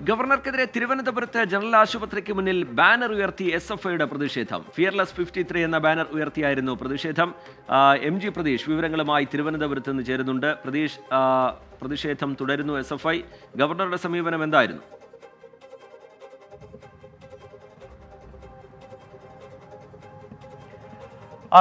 ഗവർണർക്കെതിരെ തിരുവനന്തപുരത്ത് ജനറൽ ആശുപത്രിക്ക് മുന്നിൽ ബാനർ ഉയർത്തി SFIയുടെ പ്രതിഷേധം. ഫിയർലെസ് 53 എന്ന ബാനർ ഉയർത്തിയായിരുന്നു പ്രതിഷേധം. MG പ്രതീഷ് വിവരങ്ങളുമായി തിരുവനന്തപുരത്ത് നിന്ന് ചേരുന്നുണ്ട്. പ്രതീഷ്, പ്രതിഷേധം തുടരുന്നു. SFI ഗവർണറുടെ സമീപനം എന്തായിരുന്നു?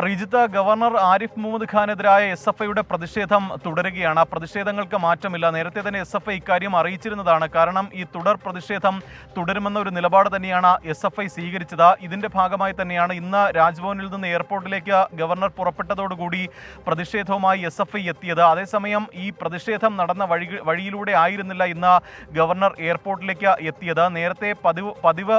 റിജിത്ത്, ഗവർണർ ആരിഫ് മുഹമ്മദ് ഖാനെതിരായ SFIയുടെ പ്രതിഷേധം തുടരുകയാണ്. ആ പ്രതിഷേധങ്ങൾക്ക് മാറ്റമില്ല. നേരത്തെ തന്നെ SFI ഇക്കാര്യം അറിയിച്ചിരുന്നതാണ്. കാരണം ഈ തുടർ പ്രതിഷേധം തുടരുമെന്ന ഒരു നിലപാട് തന്നെയാണ് SFI സ്വീകരിച്ചത്. ഇതിന്റെ ഭാഗമായി തന്നെയാണ് ഇന്ന് രാജ്ഭവനിൽ നിന്ന് എയർപോർട്ടിലേക്ക് ഗവർണർ പുറപ്പെട്ടതോടുകൂടി പ്രതിഷേധവുമായി SFI എത്തിയത്. അതേസമയം ഈ പ്രതിഷേധം നടന്ന വഴിയിലൂടെ ആയിരുന്നില്ല ഇന്ന് ഗവർണർ എയർപോർട്ടിലേക്ക് എത്തിയത്. നേരത്തെ പതിവ്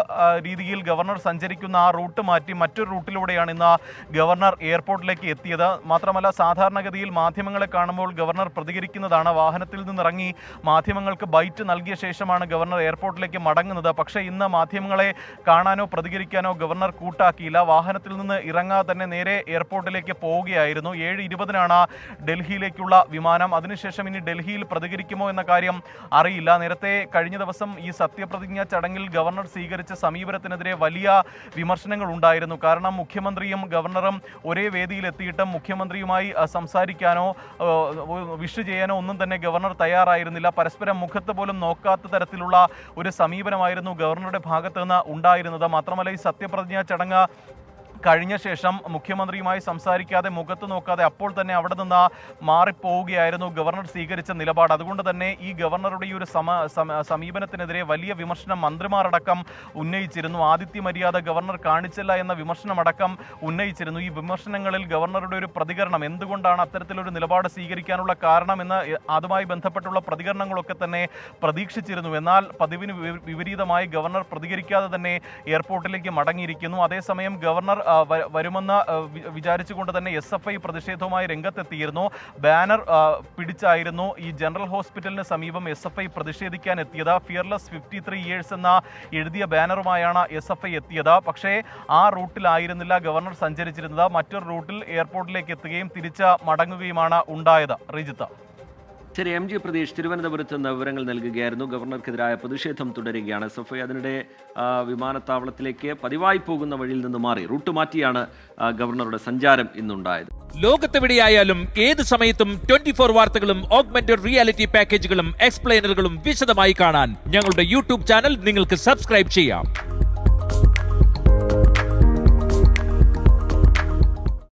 രീതിയിൽ ഗവർണർ സഞ്ചരിക്കുന്ന ആ റൂട്ട് മാറ്റി മറ്റൊരു റൂട്ടിലൂടെയാണ് ഇന്ന് ഗവർണർ എയർപോർട്ടിലേക്ക് എത്തിയത്. മാത്രമല്ല, സാധാരണഗതിയിൽ മാധ്യമങ്ങളെ കാണുമ്പോൾ ഗവർണർ പ്രതികരിക്കുന്നതാണ്. വാഹനത്തിൽ നിന്നിറങ്ങി മാധ്യമങ്ങൾക്ക് ബൈറ്റ് നൽകിയ ശേഷമാണ് ഗവർണർ എയർപോർട്ടിലേക്ക് മടങ്ങുന്നത്. പക്ഷേ ഇന്ന് മാധ്യമങ്ങളെ കാണാനോ പ്രതികരിക്കാനോ ഗവർണർ കൂട്ടാക്കിയില്ല. വാഹനത്തിൽ നിന്ന് ഇറങ്ങാതെ തന്നെ നേരെ എയർപോർട്ടിലേക്ക് പോവുകയായിരുന്നു. 7:20-നാണ് ഡൽഹിയിലേക്കുള്ള വിമാനം. അതിനുശേഷം ഇനി ഡൽഹിയിൽ പ്രതികരിക്കുമോ എന്ന കാര്യം അറിയില്ല. നേരത്തെ കഴിഞ്ഞ ദിവസം ഈ സത്യപ്രതിജ്ഞാ ചടങ്ങിൽ ഗവർണർ സ്വീകരിച്ച സമീപനത്തിനെതിരെ വലിയ വിമർശനങ്ങൾ ഉണ്ടായിരുന്നു. കാരണം മുഖ്യമന്ത്രിയും ഗവർണറും ഒരേ വേദിയിൽ എത്തിയിട്ടും മുഖ്യമന്ത്രിയുമായി സംസാരിക്കാനോ വിഷ് ചെയ്യാനോ ഒന്നും തന്നെ ഗവർണർ തയ്യാറായിരുന്നില്ല. പരസ്പരം മുഖത്ത് പോലും നോക്കാത്ത തരത്തിലുള്ള ഒരു സമീപനമായിരുന്നു ഗവർണറുടെ ഭാഗത്ത് നിന്ന് ഉണ്ടായിരുന്നത്. മാത്രമല്ല, ഈ സത്യപ്രതിജ്ഞാ ചടങ്ങ് കഴിഞ്ഞ ശേഷം മുഖ്യമന്ത്രിയുമായി സംസാരിക്കാതെ മുഖത്ത് നോക്കാതെ അപ്പോൾ തന്നെ അവിടെ നിന്ന് മാറിപ്പോവുകയായിരുന്നു ഗവർണർ സ്വീകരിച്ച നിലപാട്. അതുകൊണ്ട് തന്നെ ഈ ഗവർണറുടെ ഈ ഒരു സമീപനത്തിനെതിരെ വലിയ വിമർശനം മന്ത്രിമാരടക്കം ഉന്നയിച്ചിരുന്നു. ആതിഥ്യ മര്യാദ ഗവർണർ കാണിച്ചില്ല എന്ന വിമർശനമടക്കം ഉന്നയിച്ചിരുന്നു. ഈ വിമർശനങ്ങളിൽ ഗവർണറുടെ ഒരു പ്രതികരണം, എന്തുകൊണ്ടാണ് അത്തരത്തിലൊരു നിലപാട് സ്വീകരിക്കാനുള്ള കാരണം എന്ന് അതുമായി ബന്ധപ്പെട്ടുള്ള പ്രതികരണങ്ങളൊക്കെ തന്നെ പ്രതീക്ഷിച്ചിരുന്നു. എന്നാൽ പതിവിന് വിപരീതമായി ഗവർണർ പ്രതികരിക്കാതെ തന്നെ എയർപോർട്ടിലേക്ക് മടങ്ങിയിരിക്കുന്നു. അതേസമയം ഗവർണർ വരുമെന്ന് വിചാരിച്ചുകൊണ്ട് തന്നെ SFI പ്രതിഷേധവുമായി രംഗത്തെത്തിയിരുന്നു. ബാനർ പിടിച്ചായിരുന്നു ഈ ജനറൽ ഹോസ്പിറ്റലിന് സമീപം SFI പ്രതിഷേധിക്കാൻ എത്തിയത്. ഫിയർലെസ് 53 ഇയേഴ്സ് എന്ന എഴുതിയ ബാനറുമായാണ് SFI എത്തിയത്. പക്ഷേ ആ റൂട്ടിലായിരുന്നില്ല ഗവർണർ സഞ്ചരിച്ചിരുന്നത്. മറ്റൊരു റൂട്ടിൽ എയർപോർട്ടിലേക്ക് എത്തുകയും തിരിച്ച് മടങ്ങുകയുമാണ് ഉണ്ടായത്. റിജിത്ത്. ശരി, MG പ്രതീഷ് തിരുവനന്തപുരത്ത് നിന്ന് വിവരങ്ങൾ നൽകുകയായിരുന്നു. ഗവർണർക്കെതിരായ പ്രതിഷേധം തുടരുകയാണ്. SFI അതിനിടെ വിമാനത്താവളത്തിലേക്ക് പതിവായി പോകുന്ന വഴിയിൽ നിന്ന് മാറി റൂട്ട് മാറ്റിയാണ് ഗവർണറുടെ സഞ്ചാരം ഇന്നുണ്ടായത്. ലോകത്തെവിടെയായാലും ഏത് സമയത്തും 24 വാർത്തകളും ഓഗ്മെന്റഡ് റിയാലിറ്റി പാക്കേജുകളും എക്സ്പ്ലെയിനറുകളും വിശദമായി കാണാൻ ഞങ്ങളുടെ YouTube ചാനൽ നിങ്ങൾക്ക് സബ്സ്ക്രൈബ് ചെയ്യാം.